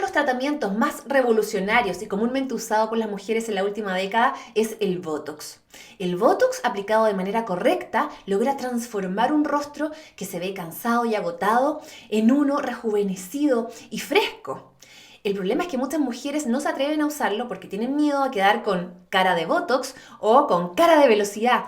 los tratamientos más revolucionarios y comúnmente usado por las mujeres en la última década es el Botox. El Botox, aplicado de manera correcta, logra transformar un rostro que se ve cansado y agotado en uno rejuvenecido y fresco. El problema es que muchas mujeres no se atreven a usarlo porque tienen miedo a quedar con cara de Botox o con cara de velocidad.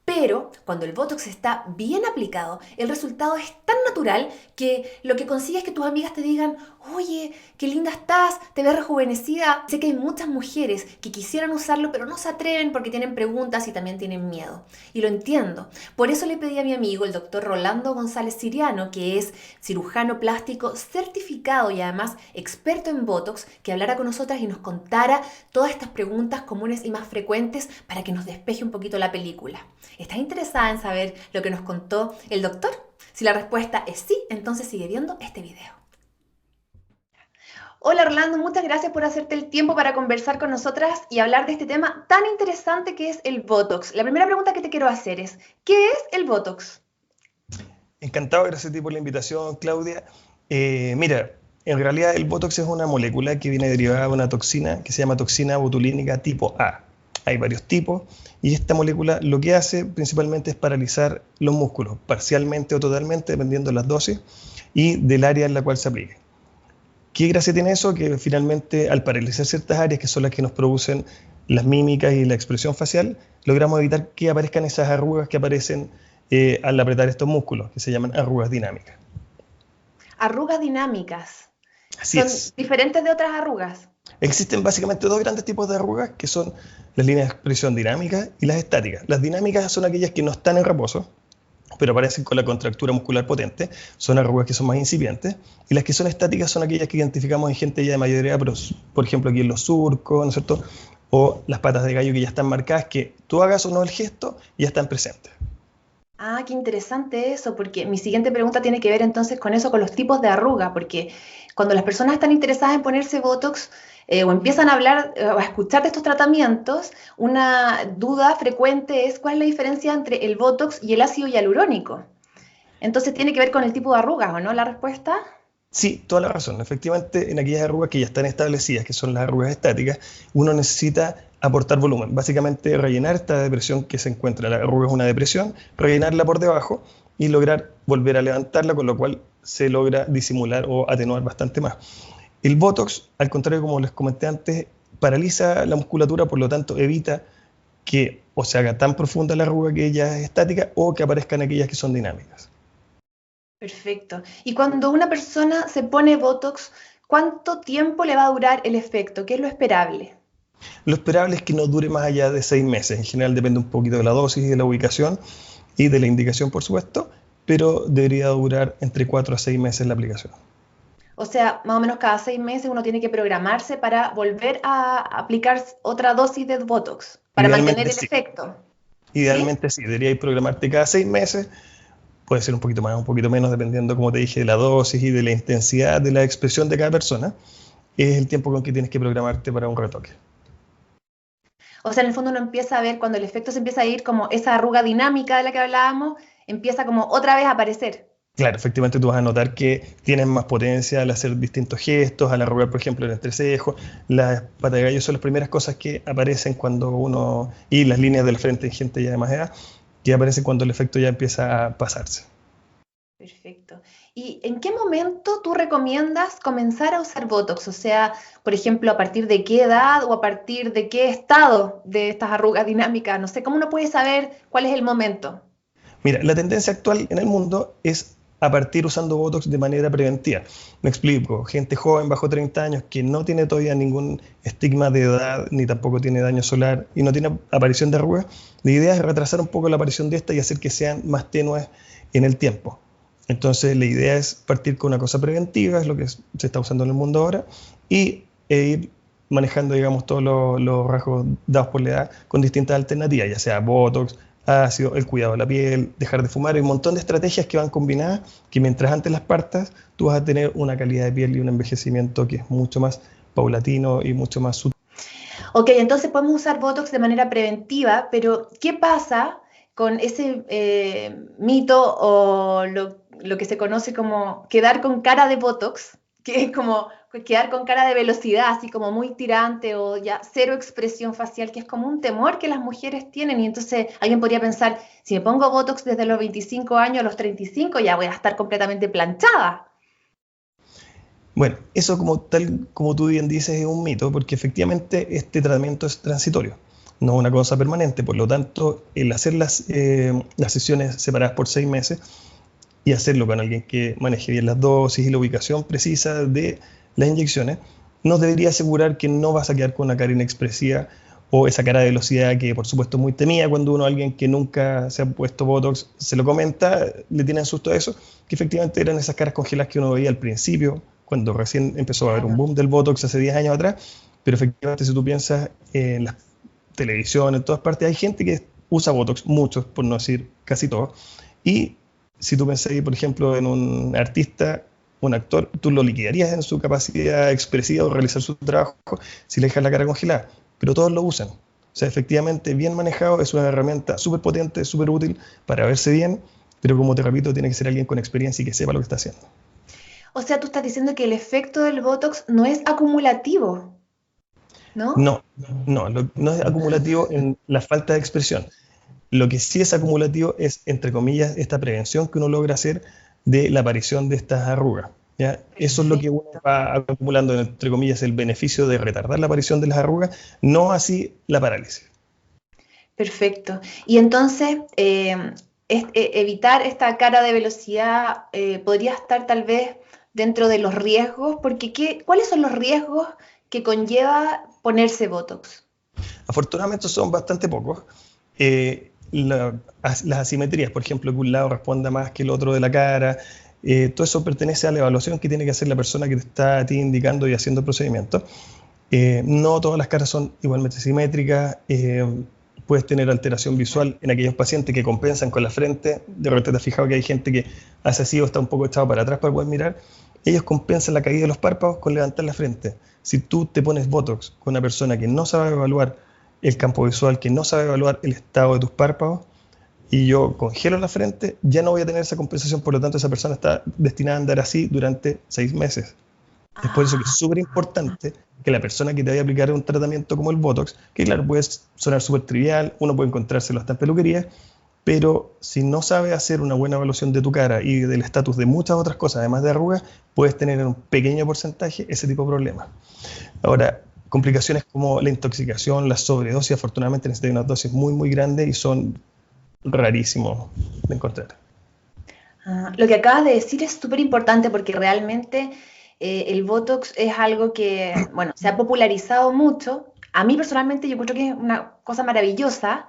Pero cuando el Botox está bien aplicado, el resultado es tan natural que lo que consigue es que tus amigas te digan: oye, qué linda estás, te ves rejuvenecida. Sé que hay muchas mujeres que quisieran usarlo, pero no se atreven porque tienen preguntas y también tienen miedo. Y lo entiendo. Por eso le pedí a mi amigo, el doctor Rolando González Siriano, que es cirujano plástico certificado y además experto en Botox, que hablara con nosotras y nos contara todas estas preguntas comunes y más frecuentes para que nos despeje un poquito la película. ¿Estás interesada en saber lo que nos contó el doctor? Si la respuesta es sí, entonces sigue viendo este video. Hola Orlando, muchas gracias por hacerte el tiempo para conversar con nosotras y hablar de este tema tan interesante que es el Botox. La primera pregunta que te quiero hacer es: ¿qué es el Botox? Encantado, gracias a ti por la invitación, Claudia. Mira, en realidad el Botox es una molécula que viene derivada de una toxina que se llama toxina botulínica tipo A. Hay varios tipos y esta molécula lo que hace principalmente es paralizar los músculos, parcialmente o totalmente, dependiendo de las dosis y del área en la cual se aplique. ¿Qué gracia tiene eso? Que finalmente al paralizar ciertas áreas que son las que nos producen las mímicas y la expresión facial, logramos evitar que aparezcan esas arrugas que aparecen al apretar estos músculos, que se llaman arrugas dinámicas. Arrugas dinámicas. Así ¿Son es. diferentes de otras arrugas? Existen básicamente dos grandes tipos de arrugas, que son las líneas de expresión dinámicas y las estáticas. Las dinámicas son aquellas que no están en reposo, pero aparecen con la contractura muscular potente, son arrugas que son más incipientes, y las que son estáticas son aquellas que identificamos en gente ya de mayoría, por ejemplo aquí en los surcos, ¿no es cierto?, o las patas de gallo que ya están marcadas, que tú hagas o no el gesto, ya están presentes. Ah, qué interesante eso, porque mi siguiente pregunta tiene que ver entonces con eso, con los tipos de arruga, porque cuando las personas están interesadas en ponerse Botox o empiezan a hablar o a escuchar de estos tratamientos, una duda frecuente es cuál es la diferencia entre el Botox y el ácido hialurónico. Entonces tiene que ver con el tipo de arrugas, ¿o no? La respuesta. Sí, toda la razón. Efectivamente, en aquellas arrugas que ya están establecidas, que son las arrugas estáticas, uno necesita aportar volumen. Básicamente, rellenar esta depresión que se encuentra. La arruga es una depresión, rellenarla por debajo y lograr volver a levantarla, con lo cual se logra disimular o atenuar bastante más. El Botox, al contrario, como les comenté antes, paraliza la musculatura, por lo tanto, evita que o se haga tan profunda la arruga que ya es estática o que aparezcan aquellas que son dinámicas. Perfecto. Y cuando una persona se pone Botox, ¿cuánto tiempo le va a durar el efecto? ¿Qué es lo esperable? Lo esperable es que no dure más allá de 6 meses. En general depende un poquito de la dosis y de la ubicación y de la indicación, por supuesto, pero debería durar entre 4 a 6 meses la aplicación. O sea, más o menos cada 6 meses uno tiene que programarse para volver a aplicar otra dosis de Botox, para mantener Idealmente el sí. efecto. ¿Sí? Idealmente sí. Debería programarte cada 6 meses. Puede ser un poquito más, un poquito menos, dependiendo, como te dije, de la dosis y de la intensidad de la expresión de cada persona. Es el tiempo con que tienes que programarte para un retoque. O sea, en el fondo uno empieza a ver cuando el efecto se empieza a ir como esa arruga dinámica de la que hablábamos, empieza como otra vez a aparecer. Claro, efectivamente tú vas a notar que tienes más potencia al hacer distintos gestos, al arrugar, por ejemplo, el entrecejo. Las patas de gallo son las primeras cosas que aparecen cuando uno, y las líneas del frente en gente ya de más edad, que aparecen cuando el efecto ya empieza a pasarse. Perfecto. ¿Y en qué momento tú recomiendas comenzar a usar Botox? O sea, por ejemplo, ¿a partir de qué edad o a partir de qué estado de estas arrugas dinámicas? No sé, ¿cómo uno puede saber cuál es el momento? Mira, la tendencia actual en el mundo es a partir usando Botox de manera preventiva. Me explico, gente joven bajo 30 años que no tiene todavía ningún estigma de edad, ni tampoco tiene daño solar y no tiene aparición de arrugas, la idea es retrasar un poco la aparición de esta y hacer que sean más tenues en el tiempo. Entonces la idea es partir con una cosa preventiva, es lo que se está usando en el mundo ahora, y ir manejando, digamos, todos los rasgos dados por la edad con distintas alternativas, ya sea Botox, ácido, el cuidado de la piel, dejar de fumar, hay un montón de estrategias que van combinadas, que mientras antes las partas, tú vas a tener una calidad de piel y un envejecimiento que es mucho más paulatino y mucho más sutil. Ok, entonces podemos usar Botox de manera preventiva, pero ¿qué pasa con ese mito o lo que se conoce como quedar con cara de Botox? Que es como quedar con cara de velocidad, así como muy tirante o ya cero expresión facial, que es como un temor que las mujeres tienen. Y entonces alguien podría pensar, si me pongo Botox desde los 25 años a los 35, ya voy a estar completamente planchada. Bueno, eso como tal como tú bien dices es un mito, porque efectivamente este tratamiento es transitorio, no una cosa permanente. Por lo tanto, el hacer las sesiones separadas por 6 meses y hacerlo con alguien que maneje bien las dosis y la ubicación precisa de las inyecciones, nos debería asegurar que no vas a quedar con una cara inexpresiva o esa cara de velocidad que por supuesto es muy temida cuando uno a alguien que nunca se ha puesto Botox se lo comenta, le tienen susto a eso, que efectivamente eran esas caras congeladas que uno veía al principio, cuando recién empezó a haber un Claro. boom del Botox hace 10 años atrás, pero efectivamente si tú piensas en la televisión, en todas partes, hay gente que usa Botox, muchos, por no decir casi todos, y si tú pensás, por ejemplo, en un artista, un actor, tú lo liquidarías en su capacidad expresiva o realizar su trabajo si le dejas la cara congelada, pero todos lo usan. O sea, efectivamente, bien manejado es una herramienta súper potente, súper útil para verse bien, pero como te repito, tiene que ser alguien con experiencia y que sepa lo que está haciendo. O sea, tú estás diciendo que el efecto del Botox no es acumulativo, ¿no? No, no es acumulativo en la falta de expresión. Lo que sí es acumulativo es, entre comillas, esta prevención que uno logra hacer de la aparición de estas arrugas. ¿Ya? Eso es lo que uno Perfecto. va acumulando, entre comillas, el beneficio de retardar la aparición de las arrugas, no así la parálisis. Perfecto. Y entonces, evitar esta cara de velocidad podría estar tal vez dentro de los riesgos, porque ¿cuáles son los riesgos que conlleva ponerse Botox? Afortunadamente son bastante pocos. Las asimetrías, por ejemplo, que un lado responda más que el otro de la cara, todo eso pertenece a la evaluación que tiene que hacer la persona que te está a ti indicando y haciendo el procedimiento. No todas las caras son igualmente simétricas. Puedes tener alteración visual en aquellos pacientes que compensan con la frente. De repente te has fijado que hay gente que hace así o está un poco echado para atrás para poder mirar. Ellos compensan la caída de los párpados con levantar la frente. Si tú te pones Botox con una persona que no sabe evaluar el campo visual, que no sabe evaluar el estado de tus párpados, y yo congelo la frente, ya no voy a tener esa compensación, por lo tanto esa persona está destinada a andar así durante 6 meses. Es por eso que es Ah, súper importante que la persona que te vaya a aplicar un tratamiento como el Botox, que claro, puede sonar súper trivial, uno puede encontrárselo hasta en peluquería, pero si no sabes hacer una buena evaluación de tu cara y del estatus de muchas otras cosas, además de arrugas, puedes tener en un pequeño porcentaje ese tipo de problemas. Ahora, complicaciones como la intoxicación, la sobredosis, afortunadamente necesitan unas dosis muy, muy grandes y son rarísimos de encontrar. lo que acabas de decir es súper importante porque realmente el Botox es algo que, bueno, se ha popularizado mucho. A mí personalmente yo creo que es una cosa maravillosa,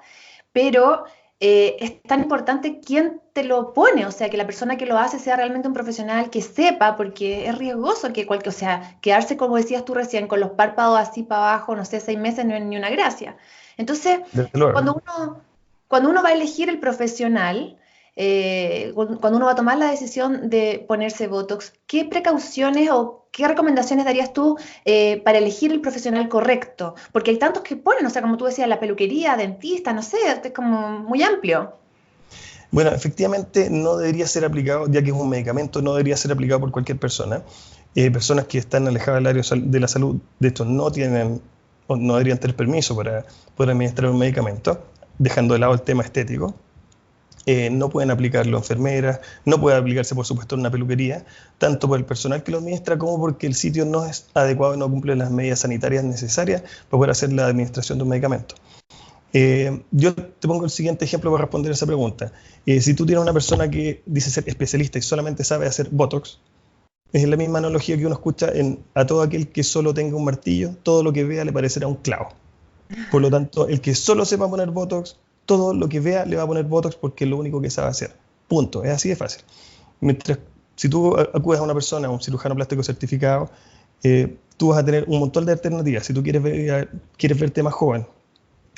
pero es tan importante quién te lo pone, o sea, que la persona que lo hace sea realmente un profesional que sepa, porque es riesgoso que cualquier, o sea, quedarse, como decías tú recién, con los párpados así para abajo, no sé, 6 meses no es ni una gracia. Entonces, Desde luego. cuando uno va a elegir el profesional, cuando uno va a tomar la decisión de ponerse Botox, ¿qué precauciones o qué recomendaciones darías tú para elegir el profesional correcto? Porque hay tantos que ponen, o sea, como tú decías, la peluquería, dentista, no sé, es como muy amplio. Bueno, efectivamente no debería ser aplicado, ya que es un medicamento, no debería ser aplicado por cualquier persona. Personas que están alejadas del área de la salud, de hecho, no tienen o no deberían tener permiso para poder administrar un medicamento, dejando de lado el tema estético. No pueden aplicarlo enfermeras, no puede aplicarse, por supuesto, en una peluquería, tanto por el personal que lo administra como porque el sitio no es adecuado y no cumple las medidas sanitarias necesarias para poder hacer la administración de un medicamento. Yo te pongo el siguiente ejemplo para responder a esa pregunta. Si tú tienes una persona que dice ser especialista y solamente sabe hacer Botox, es la misma analogía que uno escucha a todo aquel que solo tenga un martillo, todo lo que vea le parecerá un clavo. Por lo tanto, el que solo sepa poner Botox, todo lo que vea le va a poner Botox porque es lo único que sabe hacer. Punto. Es así de fácil. Mientras, si tú acudes a una persona, a un cirujano plástico certificado, tú vas a tener un montón de alternativas. Si tú quieres verte más joven,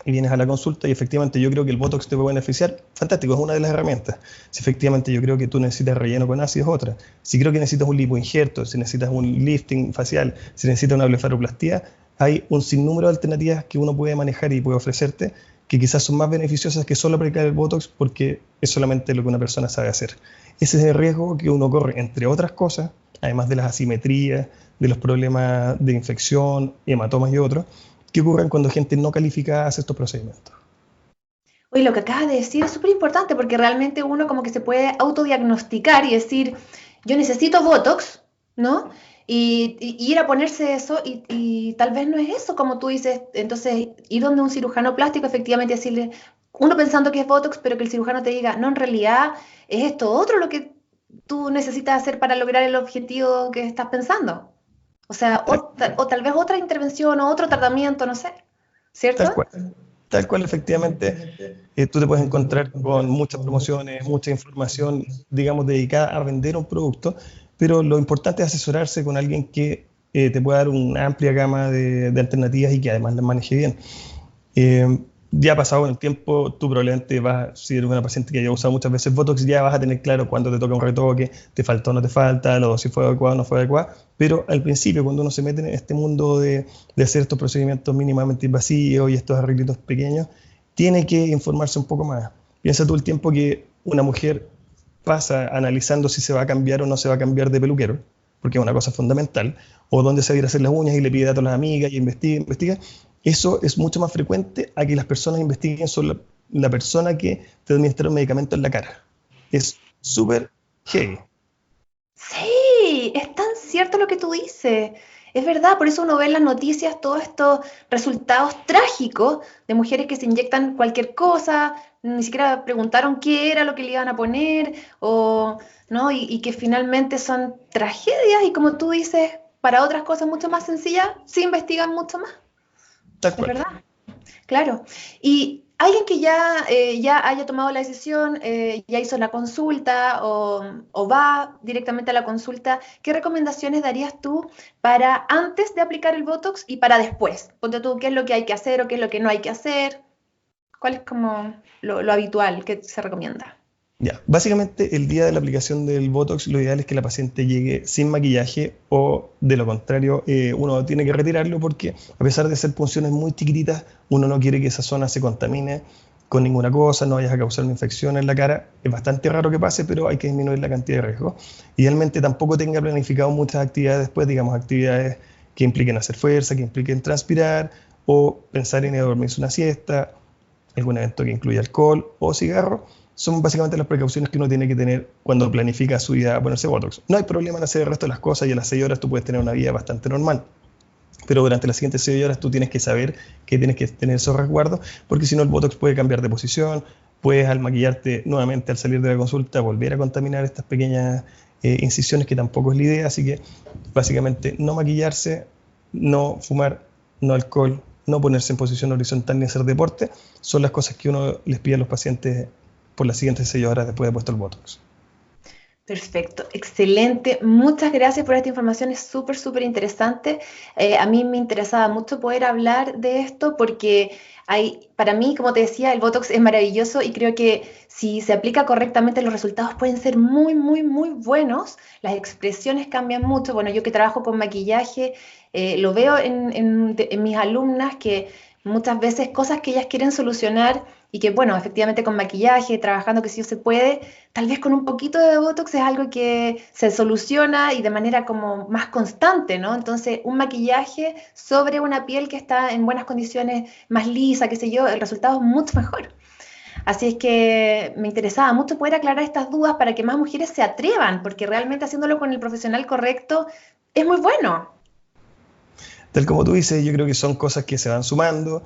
y vienes a la consulta y efectivamente yo creo que el Botox te puede beneficiar, fantástico, es una de las herramientas. Si efectivamente yo creo que tú necesitas relleno con ácido, es otra. Si creo que necesitas un lipoinjerto, si necesitas un lifting facial, si necesitas una blefaroplastia, hay un sinnúmero de alternativas que uno puede manejar y puede ofrecerte que quizás son más beneficiosas que solo aplicar el Botox porque es solamente lo que una persona sabe hacer. Ese es el riesgo que uno corre, entre otras cosas, además de las asimetrías, de los problemas de infección, hematomas y otros, que ocurren cuando gente no calificada hace estos procedimientos. Oye, lo que acabas de decir es súper importante porque realmente uno como que se puede autodiagnosticar y decir, yo necesito Botox, ¿no? Y ir a ponerse eso y tal vez no es eso, como tú dices. Entonces, ir donde un cirujano plástico, efectivamente decirle, uno pensando que es Botox, pero que el cirujano te diga, no, en realidad es esto otro lo que tú necesitas hacer para lograr el objetivo que estás pensando. O sea, Tal, o tal vez otra intervención o otro tratamiento, no sé, tal ¿cierto? cual. Tal cual, efectivamente, tú te puedes encontrar con muchas promociones, mucha información, digamos, dedicada a vender un producto, pero lo importante es asesorarse con alguien que te pueda dar una amplia gama de alternativas y que además las maneje bien. Eh, ya pasado el tiempo, tú probablemente vas, si eres una paciente que haya usado muchas veces Botox, ya vas a tener claro cuándo te toca un retoque, te faltó o no te falta, la dosis fue adecuada o no fue adecuada, pero al principio, cuando uno se mete en este mundo de hacer estos procedimientos mínimamente invasivos y estos arreglitos pequeños, tiene que informarse un poco más. Piensa tú el tiempo que una mujer pasa analizando si se va a cambiar o no se va a cambiar de peluquero, porque es una cosa fundamental, o dónde se va a ir a hacer las uñas y le pide datos a las amigas y investiga, investiga. Eso es mucho más frecuente a que las personas investiguen sobre la persona que te administra un medicamento en la cara. Es súper heavy. Sí, es tan cierto lo que tú dices. Es verdad, por eso uno ve en las noticias todos estos resultados trágicos de mujeres que se inyectan cualquier cosa, ni siquiera preguntaron qué era lo que le iban a poner, o, ¿no? Y que finalmente son tragedias y como tú dices, para otras cosas mucho más sencillas, se investigan mucho más. Tal Es cual. verdad. Claro. Y alguien que ya haya tomado la decisión, ya hizo la consulta o va directamente a la consulta, ¿qué recomendaciones darías tú para antes de aplicar el Botox y para después? Ponte tú, ¿qué es lo que hay que hacer o qué es lo que no hay que hacer? ¿Cuál es como lo habitual que se recomienda? Ya, básicamente el día de la aplicación del Botox lo ideal es que la paciente llegue sin maquillaje o de lo contrario uno tiene que retirarlo porque a pesar de ser punciones muy chiquititas uno no quiere que esa zona se contamine con ninguna cosa, no vayas a causar una infección en la cara. Es bastante raro que pase, pero hay que disminuir la cantidad de riesgo. Idealmente tampoco tenga planificado muchas actividades después, digamos actividades que impliquen hacer fuerza, que impliquen transpirar o pensar en ir a dormirse una siesta, algún evento que incluya alcohol o cigarro. Son básicamente las precauciones que uno tiene que tener cuando planifica su vida a ponerse Botox. No hay problema en hacer el resto de las cosas y a las 6 horas tú puedes tener una vida bastante normal. Pero durante las siguientes 6 horas tú tienes que saber que tienes que tener esos resguardos, porque si no el Botox puede cambiar de posición, puedes al maquillarte nuevamente al salir de la consulta volver a contaminar estas pequeñas incisiones que tampoco es la idea, así que básicamente no maquillarse, no fumar, no alcohol, no ponerse en posición horizontal ni hacer deporte, son las cosas que uno les pide a los pacientes por las siguientes 6 horas después de puesto el Botox. Perfecto, excelente. Muchas gracias por esta información, es súper, súper interesante. A mí me interesaba mucho poder hablar de esto porque para mí, como te decía, el Botox es maravilloso y creo que si se aplica correctamente los resultados pueden ser muy, muy, muy buenos. Las expresiones cambian mucho. Bueno, yo que trabajo con maquillaje, lo veo en mis alumnas que muchas veces cosas que ellas quieren solucionar y que, bueno, efectivamente con maquillaje, trabajando que sí se puede, tal vez con un poquito de Botox es algo que se soluciona y de manera como más constante, ¿no? Entonces, un maquillaje sobre una piel que está en buenas condiciones, más lisa, qué sé yo, el resultado es mucho mejor. Así es que me interesaba mucho poder aclarar estas dudas para que más mujeres se atrevan, porque realmente haciéndolo con el profesional correcto es muy bueno. Tal como tú dices, yo creo que son cosas que se van sumando.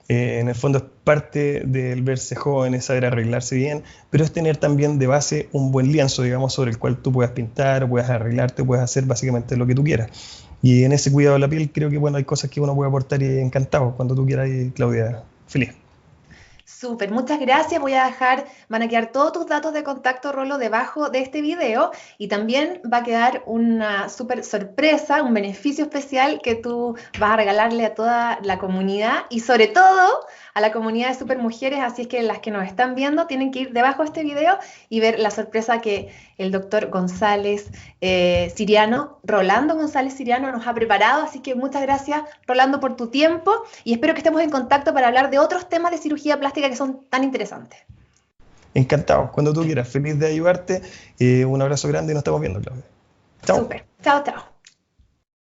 En el fondo es parte del verse joven, es saber arreglarse bien, pero es tener también de base un buen lienzo, digamos, sobre el cual tú puedas pintar, o puedas arreglarte, puedas hacer básicamente lo que tú quieras. Y en ese cuidado de la piel creo que bueno, hay cosas que uno puede aportar y encantado cuando tú quieras y Claudia, feliz. Súper, muchas gracias. Voy a dejar, van a quedar todos tus datos de contacto, Rolo, debajo de este video y también va a quedar una súper sorpresa, un beneficio especial que tú vas a regalarle a toda la comunidad y sobre todo a la comunidad de super mujeres. Así es que las que nos están viendo tienen que ir debajo de este video y ver la sorpresa que el doctor González Siriano, Rolando González Siriano, nos ha preparado. Así que muchas gracias, Rolando, por tu tiempo y espero que estemos en contacto para hablar de otros temas de cirugía plástica que son tan interesantes. Encantado, cuando tú quieras, feliz de ayudarte. Un abrazo grande y nos estamos viendo, Claudia. Chao. Súper. Chao, chao.